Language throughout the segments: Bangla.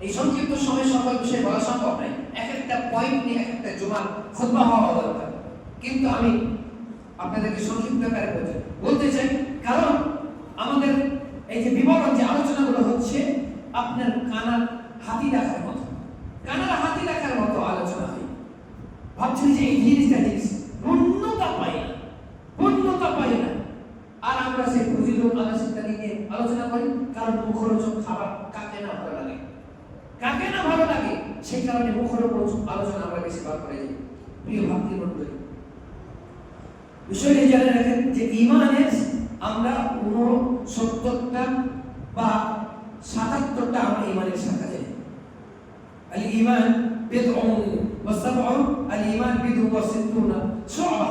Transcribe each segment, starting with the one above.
এই সংক্ষিপ্ত সময়ে সকল বিষয় বলা সম্ভব নয়, এক একটা পয়েন্ট নিয়ে এক একটা জুমার খুতবা হওয়া দরকার। কিন্তু আমি আপনাদেরকে সংক্ষিপ্ত আকারে বলতে চাই, কারণ আমাদের এই যে বিবরণ যে আলোচনাগুলো হচ্ছে আপনার কানার হাতি দেখার মতো, কানার হাতি দেখার মতো আলোচনা হয়। ভাবছেন যে এই জিনিসটা জিনিস পূর্ণতা পাই না, পূর্ণতা পাই না। আর আমরা সেই ফজিলত আলোচনা নিয়ে আলোচনা করি, কারণ মুখরোচক খাবার কাকে না ভালো লাগে, কাকে না ভালো লাগে, সেই কারণে মুখরোচক আলোচনা আমরা বেশিরভাগ করে যাই। প্রিয় ভাতৃমণ্ডলী, বিষয়টি জেনে রাখেন যে ঈমানের আমরা 69টা বা 77টা আমরা ঈমানের শাখা জানি। আল ঈমান বিদউন ওয়া সাবউন, আল ঈমান বিদউ ওয়া সিত্তুনা শুআবা।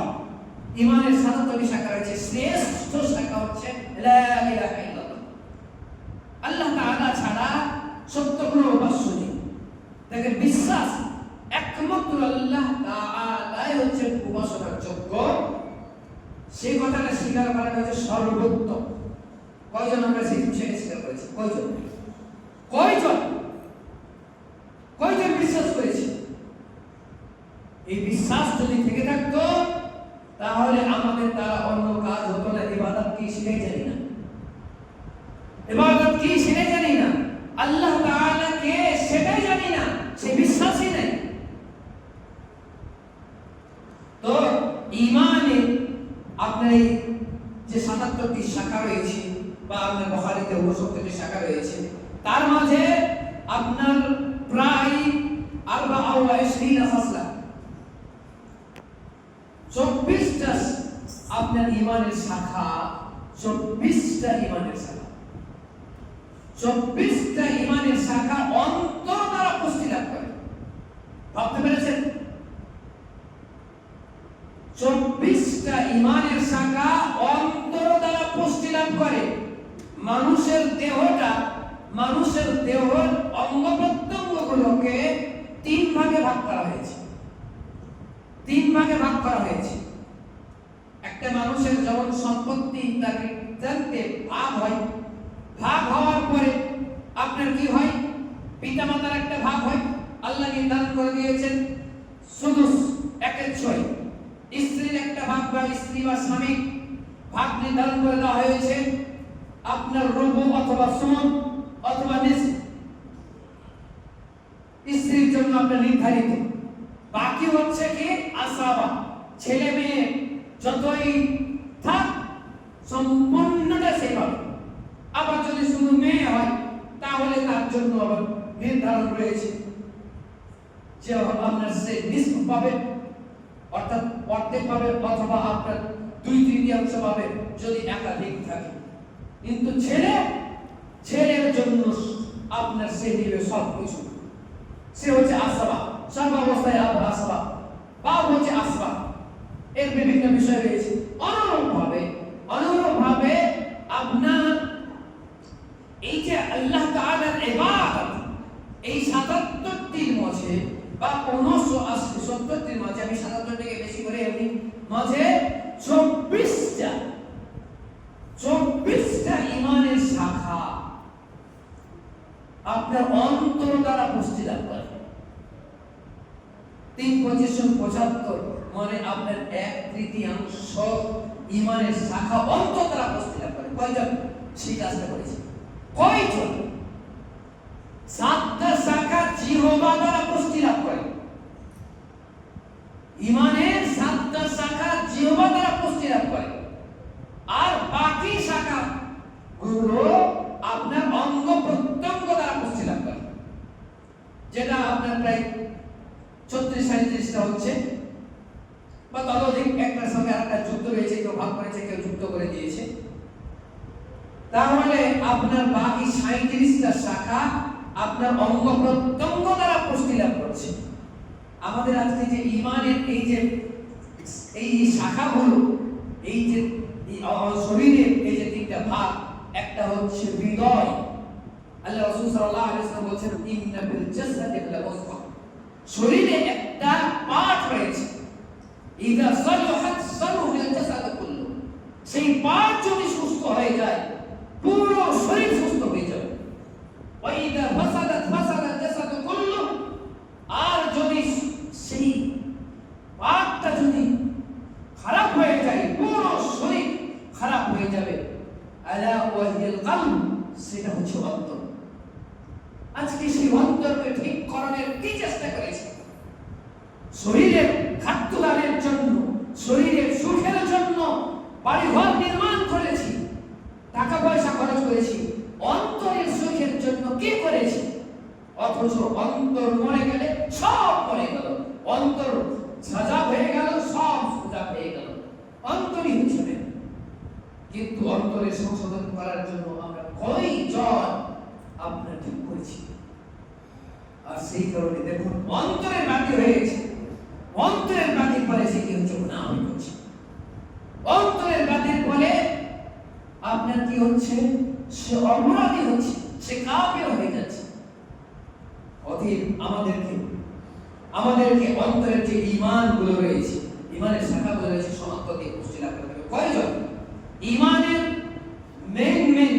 ঈমানের 77টি শাখা রয়েছে, শ্রেষ্ঠ শাখা হচ্ছে লা ইলাহা ইল্লাল্লাহ। আল্লাহ তাআলা ছাড়া সত্য কোনো উপাস্য নেই। দেখেন, বিশ্বাস একমাত্র আল্লাহ তাআলাই হচ্ছে উপাসনার যোগ্য, সেই কথাটা স্বীকার করা হচ্ছে সর্বোত্তম। কয়জন আমরা সেই বিষয়টা স্বীকার করেছি? কয়জন কয়জন কয়জন বিশ্বাস করেছি? এই বিশ্বাস যদি থেকে থাকতো তাহলে আমাদের দ্বারা অন্য কাজ হতো না। ইবাদত কি সেটাই জানি না, ইবাদত কি সেটাই জানি না, আল্লাহ তাআলা কে সেটাই জানি না, সেই বিশ্বাসই নাই। তো ঈমানে আপনার এই যে 77টি শাখা রয়েছে বা আপনার বুখারীতে 69টি শাখা রয়েছে, তার মাঝে আপনার প্রায় 24 ফাসলা 24টা আপনার ঈমানের শাখা, 24টা ঈমানের শাখা, 24টা ঈমানের শাখা অন্তর দ্বারা পুষ্টি লাভ করে। ভাবতে পেরেছেন? 24টা ঈমানের শাখা অন্তর দ্বারা পুষ্টি লাভ করে। মানুষের দেহের অঙ্গ প্রত্যঙ্গগুলোকে 3 ভাগে ভাগ করা হয়েছে, 3 ভাগে ভাগ করা হয়েছে। একটা মানুষের যেমন সম্পত্তি তাকে ভাগ হয়, ভাগ হওয়ার পরে আপনার কি হয়? পিতামাতার একটা ভাগ হয়, আল্লাহ নির্ধারণ করে দিয়েছেন সুদুস 1/6। স্ত্রীর একটা ভাগ বা স্ত্রী বা স্বামী ভাগ নির্ধারণ করে দেওয়া হয়েছে আপনার রুবু অথবা সুমন অথবা নিসফ, স্ত্রীর জন্য আপনার নির্ধারিত। বাকি হচ্ছে কি আসাবা, ছেলে মেয়ে যতই থাক সম্পূর্ণটা সেভাবে। আবার যদি শুধু মেয়ে হয় তাহলে তার জন্য আবার নির্ধারণ রয়েছে যে আপনার সে নিসফ পাবে, অর্থাৎ অর্ধেক পাবে, অথবা আপনার 2/3 পাবে যদি একাধিক থাকে। কিন্তু ছেলের জন্য আপনার সে নেবে সব কিছু, সে হচ্ছে আসবা, সর্বাবস্থায় আসবা, বা হচ্ছে আসবা। এর বিভিন্ন বিষয় রয়েছে। অনুরূপভাবে আপনার এই যে আল্লাহ তাআলার ইবাদত, এই 77টির মাঝে বা 70টির মাঝে, আমি 77টিকে বেশি করে এমনি মাঝে 24টা ঈমানের শাখা আপনার অন্তর দ্বারা পুষ্টি লাভ করে। 3/25 মানে আপনার 1/3 ঈমানের শাখা অন্তর দ্বারা পুষ্টি লাভ করে। কয়জন সেই কাজটা করেছে? কয়জন? 7টা শাখা জিহ্বা দ্বারা পুষ্টি লাভ করে। ঈমানের 7টা শাখা জিহ্বা দ্বারা পুষ্টি লাভ করে, আর বাকি শাখা গুলো আপনার অঙ্গ প্রত্যঙ্গ দ্বারা পুষ্টি লাভ করে, যেটা আপনার প্রায় 36-37টা হচ্ছে বা ততোধিক। একটার সঙ্গে আরেকটা যুক্ত রয়েছে, কেউ ভাগ করেছে, কেউ যুক্ত করে দিয়েছে। তাহলে আপনার বাকি 37টা শাখা আপনার অঙ্গ প্রত্যঙ্গ দ্বারা পুষ্টি লাভ করছে। আমাদের আজকে যে ঈমানের এই শাখাগুলো, এই যে শরীরের এই যে 3টা ভাগ, একটা হচ্ছে হৃদয়। আল্লাহ রাসূল সাল্লাল্লাহু আলাইহি ওয়াসাল্লাম বলেছেন ইন্না ফিল জাসাদি লামুদগাহ, শরীরে একটা পার্ট রয়েছে, ইযা সালাহাত সালাহাল জাসাদ কুল্লু, সেই পার্ট যদি সুস্থ হয়ে যায় পুরো শরীর সুস্থ হয়ে যাবে। ওয়া ইযা ফাসাদাত ফাসাদাত আজকে সেই অন্তরকে ঠিক করার কি চেষ্টা করেছি? শরীরের খাদ্যদানের জন্য, শরীরের সুখের জন্য বাড়িঘর নির্মাণ করেছি, টাকা পয়সা খরচ করেছি, অন্তরের সুখের জন্য কি করেছি? অথচ অন্তর মরে গেলে সব মরে গেল, অন্তর সাজা হয়ে গেল, সব সাজা হয়ে গেল, অন্তরই হিসেবে। কিন্তু অন্তরের সংশোধন করার জন্য আমরা কয়জন আপনার ঠিক করেছি? আর সেই কারণে দেখুন অন্তরের বাতি হয়েছে, অন্তরের বাতির ফলে সে কি হচ্ছে? না আমি করছি অন্তরের বাতির ফলে আপনার কি হচ্ছে? সে অপরাধী হচ্ছে, সে কাফের হয়ে যাচ্ছে। অতএব আমাদেরকে অন্তরের যে ঈমান গুলো রয়েছে, ঈমানের শাখাগুলো রয়েছে, সমস্ত দিয়ে পুষ্টি লাভ করতে হবে। কয়জন? ঈমানের মেন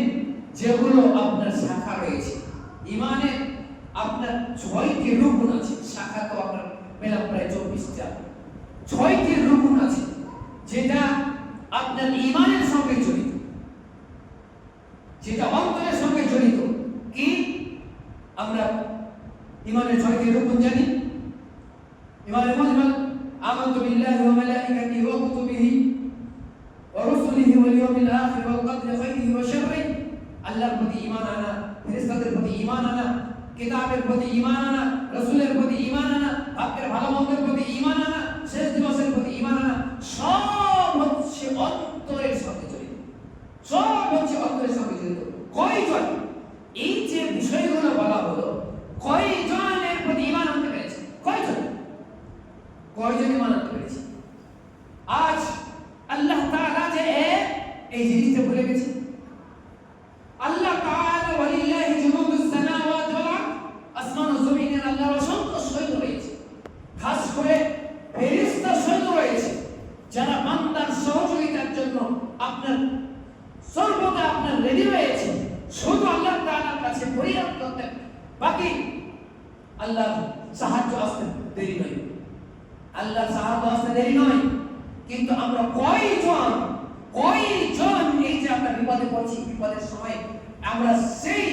যেগুলো আপনার শাখা রয়েছে, ঈমানের আপনার 6টি রুকুন আছে। শাখা তো আপনার পেলাম প্রায় 24টা। 6টি রুকুন আছে যেটা আপনার ঈমানের সঙ্গে জড়িত, যেটা অন্তরের সঙ্গে জড়িত। কি আমরা ঈমানের 6টি রুকুন জানি? ঈমানুল মুজমাল, আমানতু বিল্লাহি ওয়া মালাইকাতিহি ওয়া কুতুবিহি ওয়া রুসুলিহি ওয়াল ইয়াউমিল আখির ওয়াল কদরি খাইরিহি ওয়া শাররিহি। আল্লাহর প্রতি ঈমান আনা, ফেরেশতাদের প্রতি ঈমান আনা, কিতাবের প্রতি ঈমান আনা, রাসূলের প্রতি ঈমান আনা, ভাগ্যের ভালো মন্দের প্রতি ঈমান আনা, শেষ দিবসের প্রতি ঈমান আনা, সব হচ্ছে অন্তরের সঙ্গে জড়িত, সব হচ্ছে অন্তরের সঙ্গে জড়িত। কয়জন এই যে বিষয়গুলো বলা হলো, কয়জনের প্রতি ঈমান আনতে পেরেছে? কয়জন ঈমান আনতে পেরেছে? আজ আল্লাহ তাআলা যে এই জিনিসটা বলে গেছে, আল্লাহ তাআলা ওয়ালিল্লাহি জুনুদুস সামাওয়াতি ওয়াল আরদ, আসমান ও জমিনের আল্লাহর অসংখ্য সৈন্য রয়েছে, খাস করে ফেরেশতা সৈন্য রয়েছে, যারা বান্দার সহযোগিতার জন্য আপনার সর্বদা আপনার রেডি রয়েছে। শুধু আল্লাহ তাআলার কাছে ফরিয়াদ করতে, বাকি আল্লাহ সাহায্য আসতে দেরি নয়, আল্লাহ সাহায্য আসতে দেরি নয়। কিন্তু আমরা কয়জন এই যে আমরা বিপদে পড়ছি, বিপদের সময় আমরা সেই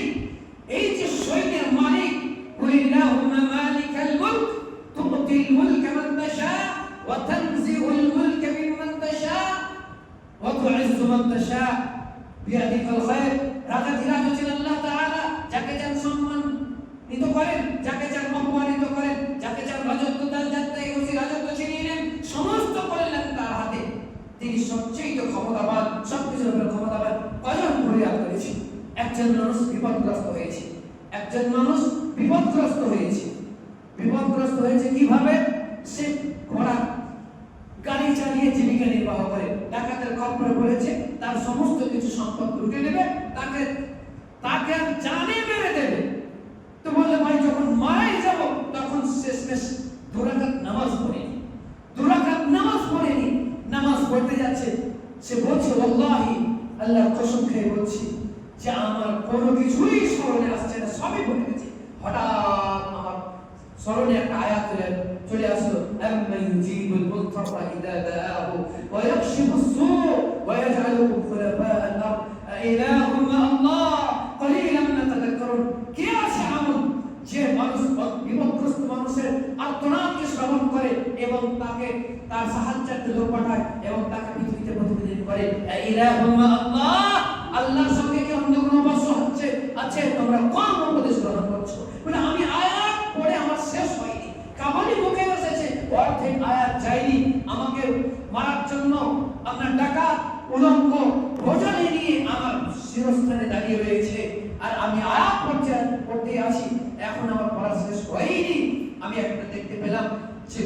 এই যে সৈন্যের মালিক, কুলিল্লাহুম্মা মালিকাল মুলক তুতিল মুলকা মান তাশা ওয়া তানজিউল মুলকা মিম্মান তাশা ওয়া তুইজ্জু মান তাশা বিয়াদিকাল খায়র। রাজাধিরাজ হচ্ছেন আল্লাহ তাআলা, যাকে চান সম্মানিত করেন, যাকে চান অপমানিত করেন, যাকে চান রাজত্ব দান, যাতে রাজত্ব ছিনিয়ে নেন, সমস্ত কল্যাণ তার হাতে। তিনি সবচেয়ে ক্ষমতাবান, সবকিছুর উপর ক্ষমতাবান। কয়জন ফরিয়াদ করেছে? একজন মানুষ বিপদগ্রস্ত হয়েছে, একজন মানুষ বিপদগ্রস্ত হয়েছে কিভাবে? সে ঘোড়া গাড়ি চালিয়ে জীবিকা নির্বাহ করে, ডাকাতের খপ্পরে পড়েছে, তার সমস্ত কিছু সম্পদ লুটে নেবে, তাকে জানে মেরে দেবে। তো বললে ভাই যখন মারাই যাব তখন শেষমেশ দুরাকাত নামাজ পড়েনি, নামাজ পড়তে যাচ্ছে, সে বলছে আল্লাহি, আল্লাহর কসম খেয়ে বলছি যে আমার কোনো কিছুই স্মরণে আসছে না, সবই ভুলে গেছি। হঠাৎ আমার স্মরণে একটা আয়াত চলে আসলো, আম্মা ইউজিবুল মুত্তাফা ইযা দাআহু ওয়া ইয়াকশিফুস সূ ওয়া ইয়াজআলুকুম খুলাফা'আল আরদ আইলাহুম আল্লাহ কলিলাম মা তাযাক্কারুন। কে আছে এমন যে মানুষ বিপদগ্রস্ত মানুষের আর্তনাদকে শ্রবণ করে এবং তাকে তার সাহায্যার্থে লোক পাঠায় এবং তাকে পৃথিবীতে প্রতিনিধিত্ব করে? ইলাহুম আল্লাহ, আল্লাহর সঙ্গে কি অন্য কোনো বস্তু আছে? তোমরা কম উপদেশ গ্রহণ করছো। মানে আমি আয়াত পড়ে আমার শেষ হয়নি, কামালি মুখে এসেছে, অর্ধেক আয়াত যায়নি, আমাকে মারার জন্য আপনার ডাকাত উলঙ্গ ভোজনে নিয়ে আমার শিরস্থানে দাঁড়িয়ে রয়েছে, আর আমি আয়াত পড়তে আসি, এখন আমার পড়া শেষ হয়নি। আমি একটা দেখতে পেলাম যে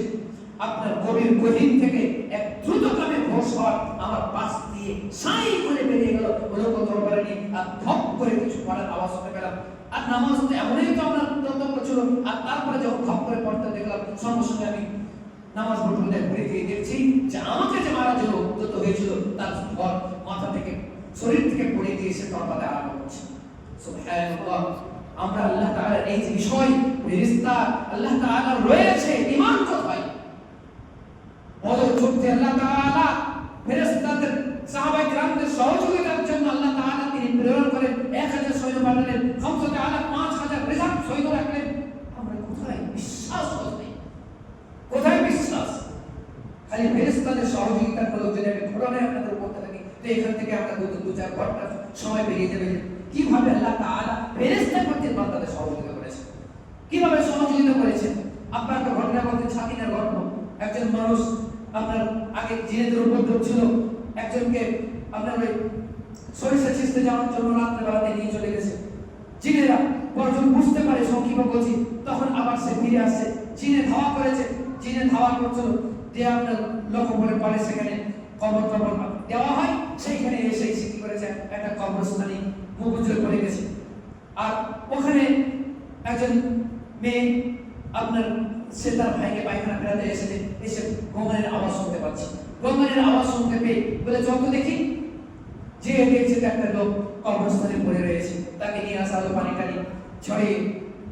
আপনার গভীর গহীন থেকে এক দ্রুতগামী ঘোষওয়াল আমার পাশ দিয়ে সাই করে বেরিয়ে গেল, উলঙ্গ দরবারে নিয়ে, আর ধপ করে কিছু পড়ার আওয়াজ শুনতে পেলাম। আর নামাজ তো এমনই তো আমরা তত্ত্ব ছিল, আর তারপরে যখন ধপ করে পড়তে দেখলাম, সঙ্গে সঙ্গে আমি নামাজ পড়তে ঘুরে গিয়ে দেখছি যে আমাকে যে মারা জন্য উদ্যত হয়েছিল তার ঘর মাথা থেকে শরীর থেকে পড়ে গিয়ে সে তরবাতে আরম্ভ করছে। সুবহানাল্লাহ। আমরা আল্লাহ তাআলার এই যে বিষয়, ফেরেশতা আল্লাহ তাআলা রয়েছে, ঈমান কোথায়? বদর যুদ্ধে আল্লাহ তাআলা ফেরেশতাদের সাহাবায়ে কিরামদের সহযোগিতার জন্য আল্লাহ তাআলা তিনি প্রেরণ করেন 1000 সৈন্য পাঠালেন, 5000 5000 রিজার্ভ সৈন্য খালি ফেরেশতাদের সহযোগিতার মূলক যদি আমি ঘটনায় আপনাদের বলতে থাকি তো এখান থেকে আমরা দু চার ঘন্টা সময় বেরিয়ে যাবে কিভাবে আল্লাহ তাআলা ফেরেশতা কর্তৃক বান্দাদের সহযোগিতা করেছে, কিভাবে সহযোগিতা করেছেন। আপনার একটা ঘটনা বলতে ছাতিনার ঘটনা। একজন মানুষ আপনার আগে জিনেদের উপদ্রব ছিল, একজনকে আপনার ওই সরিষা ছিঁচতে যাওয়ার জন্য রাত্রেবেলাতে নিয়ে চলে গেছে। জিনেরা পরজন বুঝতে পারে সঙ্গীব গজি, তখন আবার সে ফিরে আসছে। জিনে ধাওয়া করেছে, জিনে ধাওয়া করছিল দিয়ে আপনার লক্ষ্য করে পরে সেখানে কবর টবর দেওয়া হয়, সেইখানে এসে কি করেছে একটা কবরস্থানে মুগুজরে পড়ে গেছে। আর ওখানে একজন মেয়ে আপনার সে তার ভাইকে পায়খানা ফেরাতে এসেছে, এসে গঙ্গানের আওয়াজ শুনতে পাচ্ছে। গঙ্গানের আওয়াজ শুনতে পেয়ে বলে যত দেখি যে দেখছে একটা লোক কবরস্থানে পড়ে রয়েছে, তাকে নিয়ে আসা হলো, পানি টানি ছড়িয়ে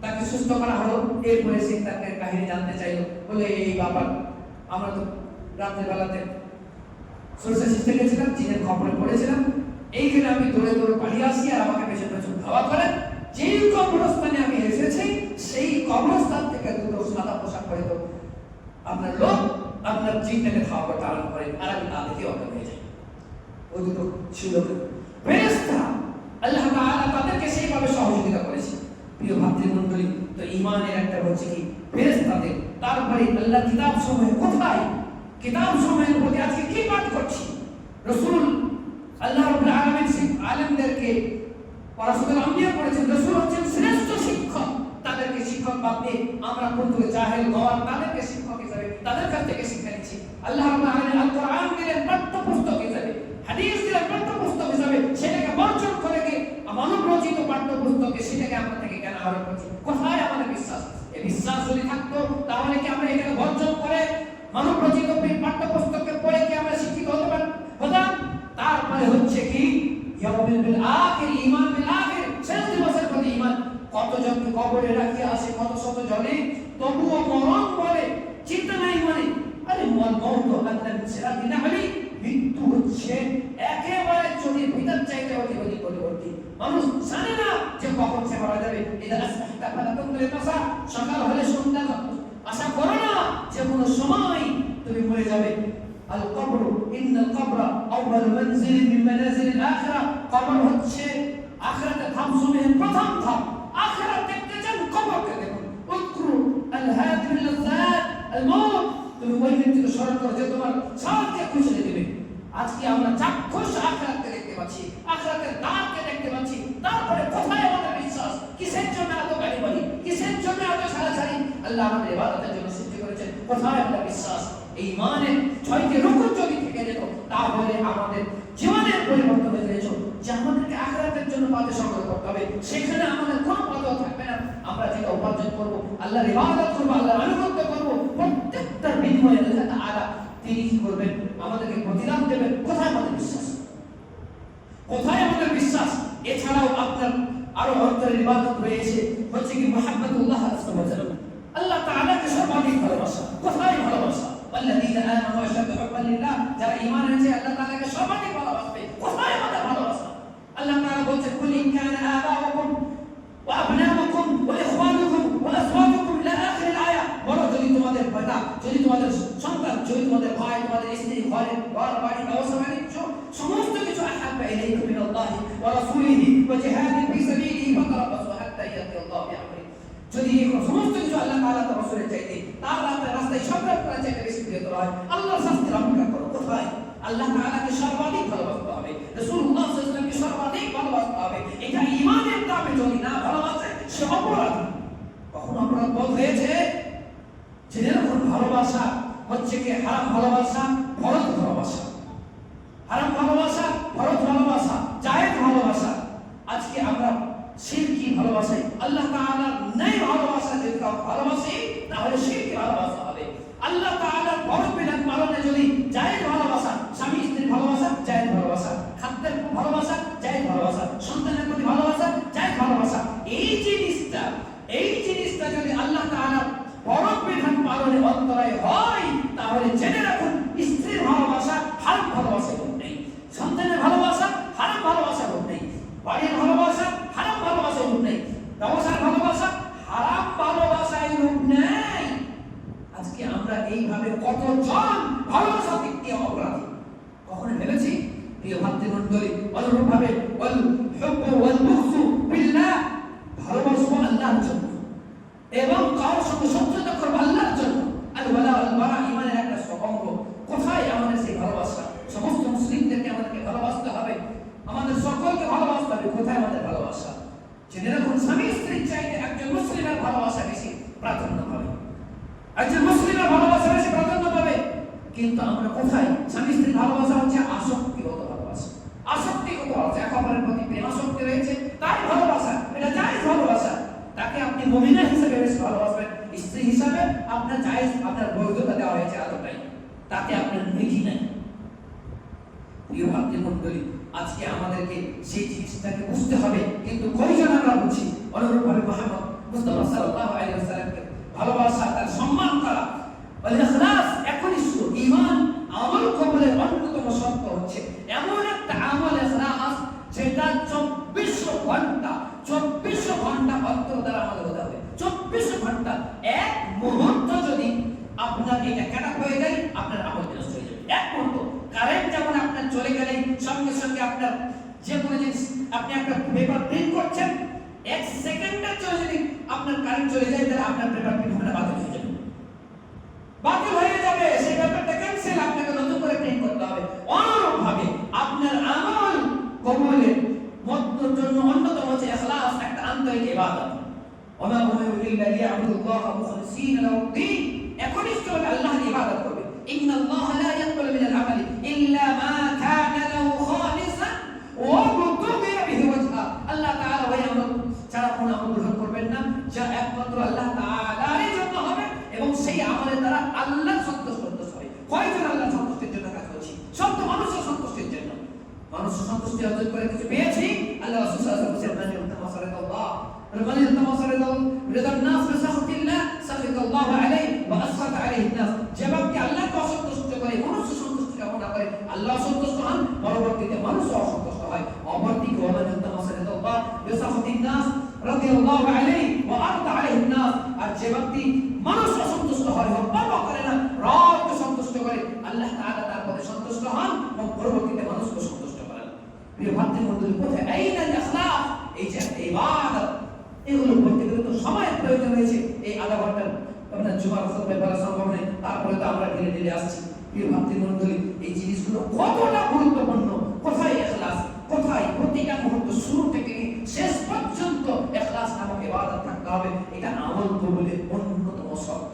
তাকে সুস্থ করা হলো। এরপরে সে তাকে কাহিনী জানতে চাইলো, বলে এই ব্যাপার আমরা তো রাতের বেলাতে সরষে ছিঁচতে গেছিলাম, জিনের খবরে পড়েছিলাম, এইখানে আমি দৌড়ে দৌড়ে পালিয়ে আসি আর আমাকে পেছন পেছন ধাওয়া করে। যেই কবরস্থানে আমি এসেছি সেই কবরস্থান থেকে দুটো সাদা পোশাক পরে তো আপনার লোক আপনার জিনটাকে ধাওয়া করতে আরম্ভ করে, আর আমি তা দেখে অজ্ঞান হয়ে যাই। ওই দুটো ছিল ফেরেশতা, আল্লাহ তাআলা তাদেরকে সেইভাবে সহযোগিতা করেছে। প্রিয় ভাতৃমণ্ডলী, তো ঈমানের একটা হচ্ছে কি ফেরেশতাদের। তারপরে আল্লাহ কিতাব সমূহ কোথায়, কিতাব সমূহের প্রতি আজকে কি পাঠ করছি। রাসূল আল্লাহ রাব্বুল আলামিন আলেমদেরকে ওয়ারাসাতুল আম্বিয়া করেছেন, রাসূল হচ্ছেন শ্রেষ্ঠ শিক্ষক। তাদেরকে শিক্ষক বাদ দিয়ে আমরা কিন্তু জাহেল গওয়ার তাদেরকে শিক্ষক হিসেবে তাদের কাছ থেকে শিক্ষা নিচ্ছি। আল্লাহ রাব্বুল আলামিন আল কোরআন দিলেন পাঠ্যপুস্তক হিসেবে, হাদিস দিলেন পাঠ্যপুস্তক হিসেবে, সেটাকে বর্জন করে গিয়ে মানব রচিত পাঠ্যপুস্তকে সেটাকে আমরা থেকে জ্ঞান আহরণ করছি। কোথায় আমাদের বিশ্বাস? এই বিশ্বাস যদি থাকতো তাহলে কি আমরা এটাকে বর্জন করে মানব রচিত পাঠ্যপুস্তককে পড়ে কি আমরা শিক্ষিত হতে হতাম? তারপরে হচ্ছে কি ইয়াউমিল বিল আখির, ঈমান বিল আখির, শেষ দিবসের প্রতি ঈমান। কতজনকে কবরে রাখিয়া আসে কত শত জনে, তবুও মরণ বলে চিন্তা নাই মনে। আরে মরণ আল্লাহ সিরাতি না হলি, মৃত্যু হচ্ছে একেবারে চোখের ভিতর চাইতে অতি পরিবর্তী। মানুষ জানে না যে কখন সে মারা যাবে। ইদা আসবাহতা ফালা তানজুর নাসা, সকাল হলে সন্ধ্যা আশা করো না যে কোনো সময় তুমি মরে যাবে। আল কবর ইন্নাল কবরা আউয়াল মানজিল মিন মানাজিল আখিরা, কবর হচ্ছে আখিরাতের ধাপসমূহের প্রথম ধাপ। আখিরাত দেখতে চান কবরকে দেখুন। উযকুরু আল হাদিম লাযাত আল মাউত, তুমি ওই ব্যক্তিকে স্মরণ করো যে তোমার সাথে খুশি দিবে। আজকে আমরা চাক্ষুষ আখিরাতকে দেখতে পাচ্ছি, আখিরাতের দ্বারকে দেখতে পাচ্ছি। তারপরে কোথায় আমাদের বিশ্বাস? কিসের জন্য এত গাড়ি বাড়ি, কিসের জন্য এত ছাড়াছাড়ি? আল্লাহ আমাদের ইবাদতের জন্য সৃষ্টি করেছেন, কোথায় আমাদের বিশ্বাস? এই ঈমানের 6টি রুকুন যদি থেকে যেত তাহলে আমাদের জীবনের পরিবর্তন হয়ে যেত। যে আমাদেরকে আখিরাতের জন্য পথে সংগ্রহ করতে হবে, সেখানে আমাদের কোনো পথও থাকবে না। আমরা যেটা উপার্জন করবো, আল্লাহর ইবাদত করবো, আল্লাহর আনুগত্য করবো, প্রত্যেকটার বিনিময়ে আল্লাহ তাআলা তিনি কি করবেন? আমাদেরকে প্রতিদান দেবেন। কোথায় আমাদের বিশ্বাস? কোথায় আমাদের বিশ্বাস? এছাড়াও আপনার আরো অন্তরের ইবাদত রয়েছে হচ্ছে কি মুহাব্বতুল্লাহ আযজা ওয়া জাল্লা, আল্লাহ তাআলাকে সর্বাধিক ভালোবাসা। কোথায় ভালোবাসা? ওয়াল্লাযীনা আমানু আশাদ্দু হুব্বান লিল্লাহ, যারা ঈমান এনেছে আল্লাহ তাআলাকে সর্বাধিক ভালোবাসবে। কোথায় আমাদের ভালোবাসা? আল্লাহ তাআলা বলেন কুল ইন কানা আবাউকুম ওয়া আবনাউকুম ওয়া ইখওয়ানুকুম ওয়া আযওয়াজুকুম ইলা আখির আয়াত, বলো যদি তোমাদের পিতা, যদি তোমাদের সন্তান, যদি তোমাদের ভাই, তোমাদের স্ত্রী, ঘরের ঘর বাড়ি ব্যবসা বাণিজ্য সমস্ত কিছু আহাব্বা ইলাইকুম মিনাল্লাহি ওয়া রাসূলিহি ওয়া জিহাদিন ফি সাবিলিহি ফাতারাব্বাসু হাত্তা ইয়াতি আল্লাহু বিআমরিহি, যদি এই সমস্ত কিছু আল্লাহ তাআলা তার রাসূলের চাইতে, তার রাস্তায় সংগ্রাম করার চাইতে বেশি প্রিয়তর হয়, আল্লাহর শাস্তির অপেক্ষা করো। কোথায়? আল্লাহ তাআলাকে সর্বাধিক ভালোবাসতে হবে, রাসূলুল্লাহ সাল্লাল্লাহু আলাইহি ওয়াসাল্লামকে সর্বাধিক ভালোবাসতে হবে। এটা ঈমানের দামে যদি না ভালোবাসে সে অপরাধী। কখন অপরাধ বোধ হয়েছে? যেরকম ভালোবাসা হচ্ছে কি হারাম ভালোবাসা, ফরজ ভালোবাসা, হারাম ভালোবাসা, ফরজ ভালোবাসা, জায়েজ ভালোবাসা। আজকে আমরা শিরকি ভালোবাসি, আল্লাহ তাআলার নাই ভালোবাসা যদি কাউ ভালোবাসি তাহলে শিরকি ভালোবাসা হবে। আল্লাহ তাআলার ফরজ বিধান পালনে যদি জায়েজ ভালোবাসা, স্বামী স্ত্রীর ভালোবাসা, জায়েজ ভালোবাসা, খাদ্যের ভালোবাসা, জায়েজ ভালোবাসা, সন্তানের প্রতি ভালোবাসা, জায়েজ ভালোবাসা, এই জিনিসটা যদি আল্লাহ তাআলার ফরজ বিধান পালনে অন্তরায় হয় তাহলে জেনে রাখুন স্ত্রীর ভালোবাসা হারাম ভালোবাসা নেই, সন্তানের ভালোবাসা হারাম ভালোবাসা নেই, বাড়ির ভালোবাসা হারাম ভালোবাসা নেই, ব্যবসার ভালোবাসা হারাম ভালোবাসায় রূপ নেই। আজকে আমরা এইভাবে কতজন ভালোবাসা সঙ্গে শত্রুতা করবো আল্লাহর জন্য। আল ওয়ালা ওয়াল বারা ঈমানের একটা অঙ্গ। কোথায় আমাদের সেই ভালোবাসা? সমস্ত মুসলিমদেরকে আমাদেরকে ভালোবাসতে হবে, আমাদের সকলকে ভালোবাসতে হবে। কোথায় আমাদের ভালোবাসা? জেনে রাখুন, স্বামী স্ত্রীর চাইতে একজন মুসলিমের ভালোবাসা বেশি প্রাধান্য পাবে, একজন মুসলিমের ভালোবাসা বেশি প্রাধান্য পাবে। কিন্তু আমরা কোথায়? স্বামী স্ত্রীর ভালোবাসা হচ্ছে আসক্তিগত ভালোবাসা, আসক্তিগত ভালোবাসা, এক অপরের প্রতি প্রেম আসক্তি রয়েছে, তাই ভালোবাসা। এটা জায়েজ ভালোবাসা। তাকে আপনি মুমিনা হিসেবে বেশি ভালোবাসবেন, স্ত্রী হিসাবে আপনার জায়েজ, আপনার বৈধতা দেওয়া হয়েছে এতটাই, তাতে আপনার নেকি নাই। প্রিয় ভাতৃমণ্ডলী, আজকে আমাদেরকে সেই জিনিসটাকে বুঝতে হবে। কিন্তু কয়জন আমরা বুঝি? অনুরূপভাবে মুহাম্মদ মুস্তাফা সাল্লাল্লাহু আলাইহি ওয়াসাল্লামকে ভালোবাসা, তার সম্মান করা, ওয়াল ইখলাস, একনিষ্ঠ ঈমান আমল কবুলের অন্যতম শর্ত হচ্ছে এমন একটা আমল ইখলাস যেটা 24 ঘন্টা অন্তর দ্বারা আমাদের হতে হবে। 24 ঘন্টা, এক মুহূর্ত যদি আপনার এটা কাটা হয়ে যায়, আপনার আমল নষ্ট হয়ে যাবে। এক মুহূর্ত কারেন্ট যেমন আপনার চলে গেলে সঙ্গে সঙ্গে আপনার যে কোনো জিনিস, আপনি একটা পেপার প্রিন্ট করছেন, এক সেকেন্ডের জন্য যদি আপনার কারেন্ট চলে যায়, তাহলে আপনার পেপার প্রিন্ট হবে বাতিল হয়ে যাবে, বাতিল হয়ে যাবে, সেই পেপারটা ক্যান্সেল, আপনাকে নতুন করে প্রিন্ট করতে হবে। অনুরূপভাবে আপনার আমল কবুলের জন্য অন্যতম হচ্ছে ইখলাস, একটা আন্তরিক ইবাদত। ওয়া মা উমিরু ইল্লা লিয়াবুদুল্লাহ মুখলিসিনা লাহু-দ্দীন, একনিষ্ঠভাবে আল্লাহর ইবাদত করবে। ইন্নাল্লাহা লা ইয়াকবালু মিনাল আমালি ইল্লা মা কানা লাহু খালিসান ওয়া বুতুবিয়া বিহি ওয়াজহা। আল্লাহ তাআলা ওই আমল ছাড়া কোনো আমল গ্রহণ করবেন না যা একমাত্র আল্লাহ তাআলারই জন্য হবে এবং সেই আমলের দ্বারা আল্লাহ সন্তুষ্ট হবে। কয়জন আল্লাহ সন্তুষ্টির জন্য কাজ করছি? সব তো মানুষের সন্তুষ্টির জন্য। মানুষের সন্তুষ্টি অর্জন করে কিছু পেয়েছি। আল্লাহ রাসূল সাল্লাল্লাহু আলাইহি ওয়াসাল্লাম বলেছেন, "মান তামাসারাল্লাহ ومن يتمصر رضا الناس بسخط الله سخط الله عليه واسخط عليه الناس"। যে ব্যক্তি আল্লাহকে অসন্তুষ্ট করে, মানুষ সন্তুষ্ট কামনা করে, আল্লাহ সন্তুষ্ট হন, পরবর্তীতে মানুষ অসন্তুষ্ট হয়। অপরদিকে ومن يتمصر الله بسخط الناس رضي الله عليه وارضى عليه الناس, আর যে ব্যক্তি মানুষ অসন্তুষ্ট হয়, পরোয়া করে না, রবকে সন্তুষ্ট করে, আল্লাহ তাআলা তার প্রতি সন্তুষ্ট হন এবং পরবর্তীতে মানুষকে সন্তুষ্ট করেন। প্রিয় ভাতৃমণ্ডলী, কোথায় আইন আল ইখলাস? এই যে ইবাদত, এগুলো করতে গেলে তো সময়ের প্রয়োজন রয়েছে। এই আধা ঘন্টা আপনার জুমার খুতবা বলা সম্ভব নয়, তারপরে তো আমরা ধীরে ধীরে আসছি। প্রিয় ভাতৃমণ্ডলী, এই জিনিসগুলো কতটা গুরুত্বপূর্ণ, কোথায় ইখলাস, কোথায় প্রতিটা মুহূর্ত শুরু থেকে শেষ পর্যন্ত ইখলাস নামক ইবাদত থাকতে হবে। এটা আমল কবুলের অন্যতম শর্ত।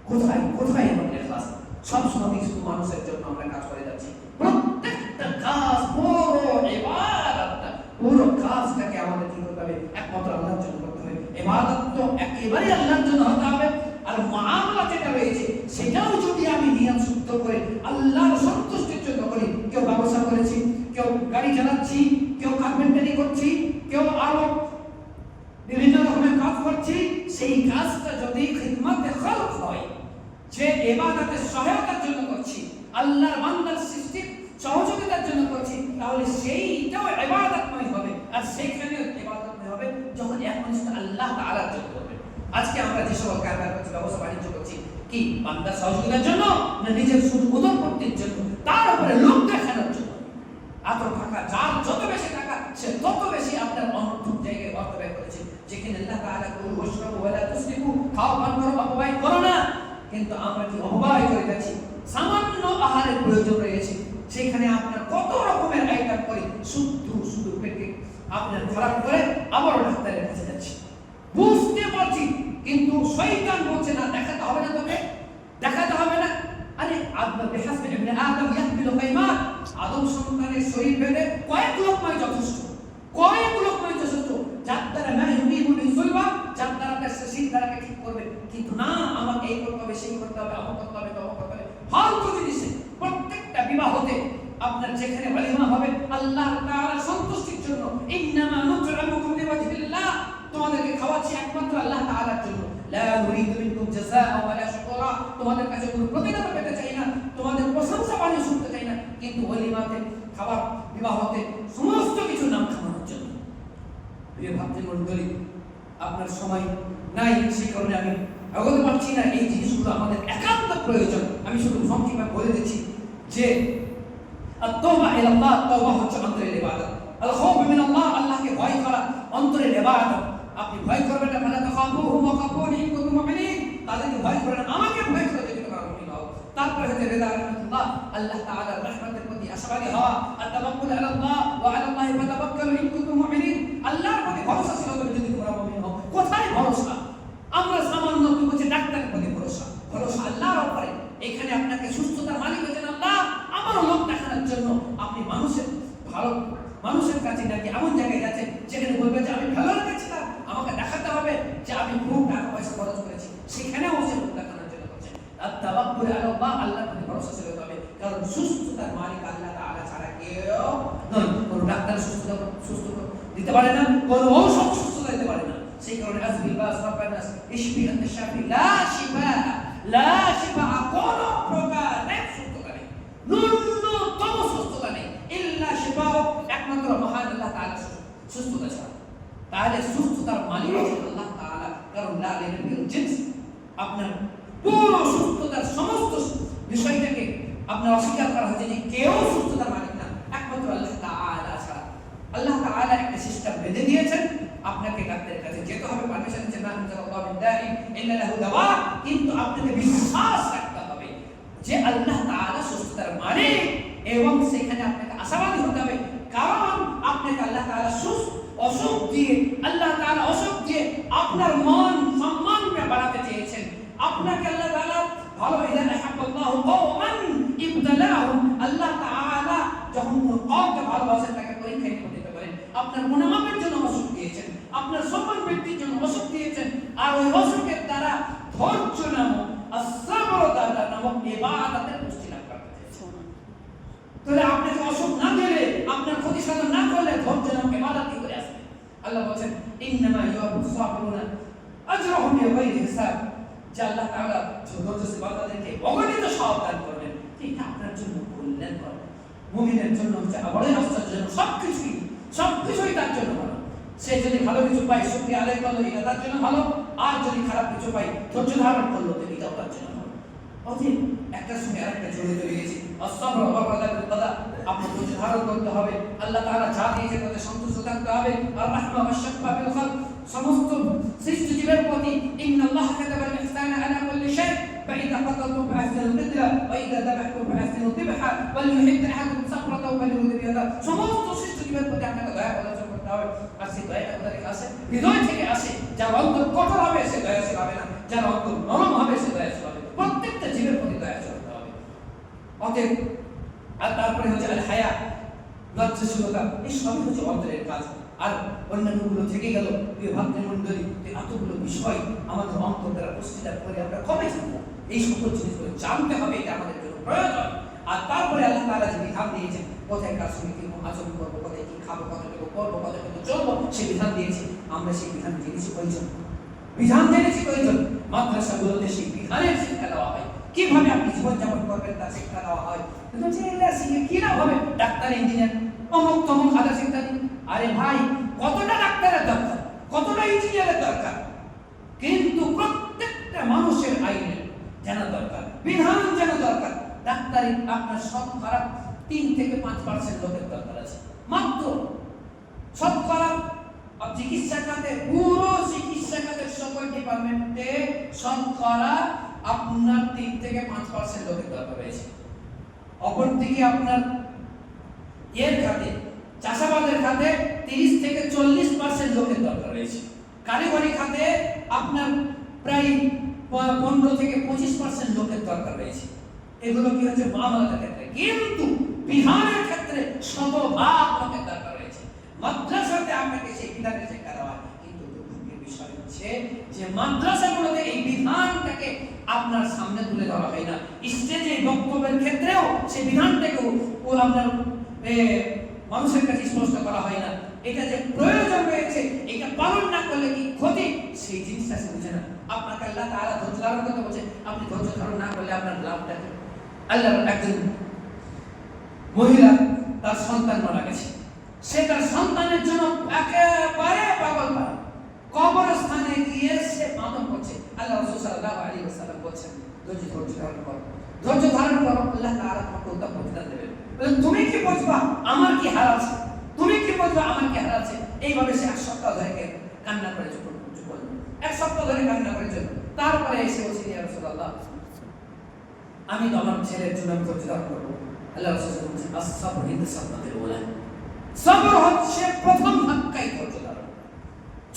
কোথায় কোথায় আমাদের ইখলাস? সব সময় শুধু মানুষের জন্য আমরা কাজ করে যাচ্ছি। প্রত্যেকটা কাজ, পুরো ইবাদতটা, পুরো কাজটাকে আমাদের কি করতে হবে? একমাত্র আল্লাহর জন্য করতে হবে। ইবাদত তো একেবারে আল্লাহর জন্য হতে হবে। আর মুআমালা যেটা রয়েছে, সেটাও যদি আমি নিয়ম শুদ্ধ করে আল্লাহর সন্তুষ্টির জন্য করি, কেউ ব্যবসা করেছি, কেউ গাড়ি চালাচ্ছি, কেউ কার্পেন্টারি করছি, কেউ আরো বিভিন্ন রকমের কাজ করছি, সেই কাজটা যদি খিদমতে খালক হয়, যে ইবাদতের সহায়তার জন্য করছি, আল্লাহর বান্দার সৃষ্টির সহযোগিতার জন্য করছি, তাহলে সেইটাও ইবাদতময় হবে। আর সেইখানে ইবাদতময় হবে যখন একমাত্র আল্লাহ তাআলার জন্য করবে। আজকে আমরা যে সব কারবার করছি, ব্যবসা বাণিজ্য করছি, কি বান্দার সহযোগিতার জন্য না নিজের শুধু উদরপূর্তির জন্য, তার উপরে লোক দেখানোর জন্য? এত টাকা, যার যত বেশি টাকা, সে তত বেশি আপনার অনর্থক জায়গায় অর্থ ব্যয় করেছে। যেখানে আল্লাহ তাআলা কুলু ওয়াশরাবু ওয়া লা তুসরিফু, খাও পান করো, অপব্যয় করো না। কিন্তু আমরা কি অপব্যয় করে যাচ্ছি? সামান্য আহারের প্রয়োজন রয়েছে, সেখানে আপনার কত রকমের আইটেম করে শুধু পেটে আপনার খারাপ করে আবার ডাক্তারের কাছে যাচ্ছি। বুঝতে পারছি, কিন্তু শয়তান বলছে না, দেখাতে হবে না, তোকে দেখাতে হবে না। আরে আদম বিহাসবে ইবনে আদম ইয়াহমিলু কাইমাত, আদম সন্তানের শরীর ভেদে কয়েক লোকমাই যথেষ্ট, কয়েক লোকমাই যথেষ্ট, যার দ্বারা না ইউনিবু বিসুলবা, যার দ্বারা তার শরীর দ্বারাকে ঠিক করবে। কিন্তু না, আমাকে এই করতে হবে, সেই করতে হবে, আমল করতে হবে, তওবা করতে হবে, ফালতু জিনিসে। প্রত্যেকটা বিবাহতে আপনার যেখানে ওয়ালিমা হবে আল্লাহ তাআলার সন্তুষ্টির জন্য, ইন্নামা নুত'আমুকুম লিওয়াজহিল্লাহ, তোমাদেরকে খাওয়াচ্ছি একমাত্র আল্লাহ তাআলার জন্য। লা নুরিদু মিনকুম জাযাআ ওয়া লা শুকরা, তোমাদের কাছে কোনো প্রতিদান পেতে চাই না, তোমাদের প্রশংসা বাণী শুনতে চাই না, কিন্তু ওয়ালিমাতে, খাবার, বিবাহতে সমস্ত কিছু নাম খাওয়ানোর জন্য। প্রিয় ভাতৃমণ্ডলী, আপনার সময় নাই, সেই কারণে আমি অবগত পাচ্ছি না। এই জিনিসগুলো আমাদের একান্ত প্রয়োজন। আমি শুধু সংক্ষেপে বলে দিচ্ছি যে আত-তাওবা ইলাল্লাহ, তাওবা হচ্ছে অন্তরের ইবাদত। আল-খাউফ মিনাল্লাহ, আল্লাহকে ভয় করা অন্তরের ইবাদত। আপনি ভয় করবেন না, ফালা তাখাফুহুম ওয়া খাফুনি ইন কুনতুম মুমিনিন, তাদেরকে ভয় করে না, আমাকে ভয় করে যদি তোমরা মুমিন হও। তারপরে হচ্ছে রিদা রাহমাতুল্লাহ, আল্লাহ তাআলার রহমতের প্রতি আশাবাদী হওয়া, আত-তাওয়াক্কুল আলা আল্লাহ ওয়া আলা আল্লাহি ফাতাওয়াক্কালু ইন কুনতুম মুমিনিন। আল্লাহর প্রতি ভরসা ছিল যদি তোমরা মুমিন হও। কোথায় ভরসা? আমরা সামান্য কি বলছি ডাক্তারের প্রতি ভরসা, ভরসা আল্লাহর উপরে। এখানে আপনাকে সুস্থতার মালিক হচ্ছেন আল্লাহ। আমার লোক দেখানোর জন্য আপনি মানুষের কাছে নাকি এমন জায়গায় যাচ্ছেন যেখানে বলবে যে আমি ভালো রেখেছিলাম, আমাকে দেখাতে হবে যে আমি খুব টাকা পয়সা খরচ করেছি, সেখানেও সে লোক দেখানোর জন্য করছে। আত-তাওয়াক্কুল আলা আল্লাহ, আল্লাহর প্রতি ভরসা ছিল তবে, কারণ সুস্থতার মালিক আল্লাহ তাআলা ছাড়া কেউ নয়। কোন ডাক্তার সুস্থ দিতে পারে না, কোন ঔষধ সুস্থতা দিতে পারে না। সেই কারণে আজবিল বাস রাব্বানাস ইশফি আনতা শাফি লা শিফা, কোন প্রকারের সুস্থতা নেই, ন্যূনতম সুস্থতা নেই, ইল্লা শিফা, একমাত্র মহান আল্লাহ তাআলা সুস্থতা ছাড়া। তাহলে সুস্থতার মালিক হচ্ছেন আল্লাহ তাআলা, কারণ লা ইয়ালিকুল জিনস, আপনার পুরো সুস্থতার সমস্ত বিষয়টাকে আপনার অস্বীকার করা হচ্ছে যে কেউ সুস্থতার মালিক না, একমাত্র আল্লাহ তাআলা ছাড়া। আল্লাহ তাআলা একটা সিস্টেম বেঁধে দিয়েছেন, আপনাকে ডাক্তারের কাছে যেতে হবে, পারমিশন দিচ্ছেন না আনজালাল্লাহু মিন দাইন ইল্লা লাহু দাওয়া, কিন্তু আপনাকে বিশ্বাস রাখতে হবে যে আল্লাহ তাআলা সুস্থতার মালিক, এবং সেখানে আপনাকে আশাবাদী হতে হবে, কারণ আপনাকে আল্লাহ তাআলা অসুখ দিয়ে আপনার মান সম্মানকে বাড়াতে চেয়েছেন। আপনাকে আল্লাহ তাআলা ভালো ইদা আহাব্বাল্লাহু কওমান ইবতালাহুম, আল্লাহ তাআলা যখন কোন কওমকে ভালোবাসেন তাকে পরীক্ষায় দিতে পারেন। আপনার মুনাফাকের জন্য অসুখ দিয়েছেন, আপনার সম্মান বৃদ্ধির জন্য অসুখ দিয়েছেন, আর ওই অসুখের দ্বারা ধৈর্য নামক as-sabr নামক ইবাদতের পুষ্টি লাভ করতে চেয়েছেন। তাহলে আপনাকে অসুখ না দিলে, আপনার ক্ষতি সাধন না করলে ধৈর্য নামক ইবাদত কি করে আসবে? আল্লাহ বলেন ইন্নামা ইউওয়াফাস সাবিরুনা আজরাহুম বিগাইরি হিসাব, যে আল্লাহ তাআলা ধৈর্যশীল বান্দাদেরকে অগণিত সওয়াব দান করবেন। এটা আপনার জন্য কল্যাণকর, মুমিনের জন্য হচ্ছে বড়ই আশ্চর্যজনক। সবকিছুই তার জন্য ভালো। সে যদি ভালো কিছু পায় শুকরিয়া আদায় করলো, এটা তার জন্য ভালো, আর যদি খারাপ কিছু পায় ধৈর্য ধারণ করলো, এটাও তার জন্য ভালো। অতএব একটার সঙ্গে আরেকটা জড়িত রয়েছে। as-sabr ওয়া বাদাল কাদা, আপনি ধৈর্য ধারণ করতে হবে, আল্লাহ তাআলা যা দিয়েছে তাতে সন্তুষ্ট থাকতে হবে। আর রাহমা ওয়া শাফা বিল খালক, সমস্ত সৃষ্ট জীবের প্রতি ইন্নাল্লাহ কাতাবাল ইহসানা আলা কুল্লি শাই, فإذا قتلتم فأحسنوا القتلة وإذا ذبحتم فأحسنوا الذبحة وليحد أحدكم صبرته وليؤذ بيده। সমস্ত সৃষ্ট জীবের প্রতি আপনাকে দয়া প্রদর্শন করতে হবে। আর সেই দয়াটা কোথা থেকে আসে? হৃদয় থেকে আসে। যার অন্তর কঠোর হবে সে দয়াশীল হবে না, যার অন্তর নরম হবে সে দয়াশীল হবে। প্রত্যেকটা জীবের প্রতি দয়াশীল হতে হবে। অতএব আর তারপরে হচ্ছে আল হায়া, লজ্জাশীলতা, এই সবই হচ্ছে অন্তরের কাজ। আর অন্যান্যগুলো থেকে গেল। প্রিয় ভাতৃমণ্ডলী, এতগুলো বিষয় আমাদের অন্তর দ্বারা পুষ্টিটা করে আমরা কবে জানবো? এই সকল জিনিসগুলো জানতে হবে, এটা আমাদের জন্য প্রয়োজন। আর তারপরে আল্লাহ তাআলা যে বিধান দিয়েছেন, কোথায় কার সঙ্গে কি আচরণ করবো, কোথায় কি খাবো, কতটুকু করবো, কতটুকু চলবো, সেই বিধান দিয়েছে। আমরা সেই বিধান জেনেছি কয়জন? মাদ্রাসাগুলোতে সেই বিধানের শিক্ষা দেওয়া হয়, কিভাবে আপনি জীবনযাপন করবেন তার শিক্ষা দেওয়া হয়। কিন্তু এরা শিখে কিনা হবে ডাক্তার, ইঞ্জিনিয়ার, অমুক তমুক আদা শিক্ষা দিন। আরে ভাই, কতটা ডাক্তারের দরকার, কতটা ইঞ্জিনিয়ারের দরকার, কিন্তু প্রত্যেকটা মানুষের আইনের জানা দরকার, বিধান জানা দরকার। ডাক্তারি আপনার শতকরা 3 থেকে 5% লোকের দরকার আছে মাত্র। শতকরা চিকিৎসা খাতে, পুরো চিকিৎসা খাতের সকল ডিপার্টমেন্টে শতকরা আপনার 3 থেকে 5% লোকের দরকার রয়েছে। অপরদিকে আপনার এর খাতে, চাষাবাদের খাতে 30 থেকে 40% লোকের দরকার রয়েছে। কারিগরি খাতে আপনার প্রায় 15 থেকে 25% লোকের দরকার রয়েছে। এগুলো কি হচ্ছে মামলাতের ক্ষেত্রে, কিন্তু বিধানের ক্ষেত্রে শতভাগ লোকের দরকার রয়েছে। মাদ্রাসাতে আপনাকে সেই বিধানের শিক্ষা দেওয়া, কিন্তু দুঃখের বিষয় হচ্ছে যে মাদ্রাসাগুলোতে এই বিধানটাকে আপনার সামনে তুলে ধরা হয় না। স্টেজে বক্তব্যের ক্ষেত্রেও সেই বিধানটাকেও আপনার মানুষের কাছে স্পষ্ট করা হয় না। এটা যে প্রয়োজন রয়েছে, এটা পালন না করলে কি ক্ষতি, সেই জিনিসটা সে বুঝে না। আপনাকে আল্লাহ তাআলা ধৈর্য ধারণ করতে বলছে, আপনি ধৈর্য ধারণ না করলে আপনার লাভটা কি? আল্লাহর একজন মহিলা, তার সন্তান মারা গেছে, সে তার সন্তানের জন্য একেবারে পাগল পারা, কবরস্থানে গিয়ে সে মাতম করছে। আল্লাহ রাসূল সাল্লাল্লাহু আলাইহি ওয়াসাল্লাম বলেছেন, ধৈর্য ধারণ করো, ধৈর্য ধারণ করো, আল্লাহ তাআলা তোমাকে উত্তম প্রতিদান দেবেন। তুমি কি বুঝবা আমার কি হাল আছে, তুমি কি বুঝবা আমার কি হাল আছে? এইভাবে সে 1 সপ্তাহ ধরে কান্না করে চুপ করল, 1 সপ্তাহ ধরে কান্না করে চলল। তারপরে এসে বলছে, রাসূলুল্লাহ, আমি তো আমার ছেলের জন্য আমি ধৈর্য ধারণ করবো। আল্লাহ রাসূল বলেছেন, আস-সাবরু ইনদা সাদমাতিল উলা, সবর হচ্ছে প্রথম ধাক্কায় ধৈর্য ধারণ।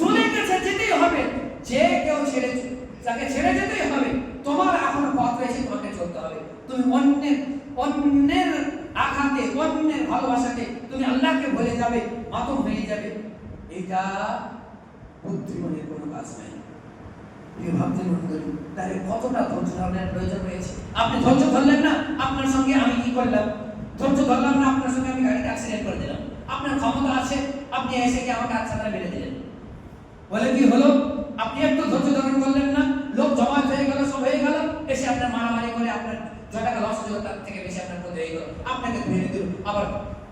চলে গেছে, যেতেই হবে, যে কেউ ছেড়ে তাকে ছেড়ে যেতেই হবে। তোমার এখনো পথ রয়েছে, তোমাকে চলতে হবে। তুমি অন্যের আঘাতে, অন্যের ভালোবাসাতে তুমি আল্লাহকে ভুলে যাবে, মাতম হয়ে যাবে, এটা বুদ্ধিমানের কোনো কাজ নাই। ভাবতেন তাহলে কতটা ধৈর্য ধারণের প্রয়োজন রয়েছে। আপনি ধৈর্য ধরলেন না, আপনার সঙ্গে আমি কি করলাম? ধৈর্য ধরলাম না, আপনার সঙ্গে আমি গাড়িটা অ্যাক্সিডেন্ট করে দিলাম। আপনার ক্ষমতা আছে, আপনি এসে কি আমাকে আচ্ছা তারা মেরে দিলেন, বলে কি হলো? আপনি একটু ধৈর্য ধারণ করলেন না, লোক জমা হয়ে গেল, সব হয়ে গেল, এসে আপনার মারামারি করে আপনার যত টাকা লস হলো তার থেকে বেশি আপনার ক্ষতি হয়ে গেল, আপনাকে ধরে দিল, আবার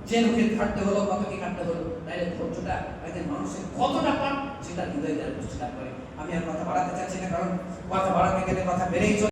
জেলকে কাটতে হলো, কত কি কাটতে হলো। তাইলে ধৈর্যটা একজন মানুষের কতটা পান সেটা হৃদয় দ্বারা বুঝতে পারে। আমি আর কথা বাড়াতে চাচ্ছি না, কারণ কথা বাড়াতে গেলে কথা বেড়েই চলে।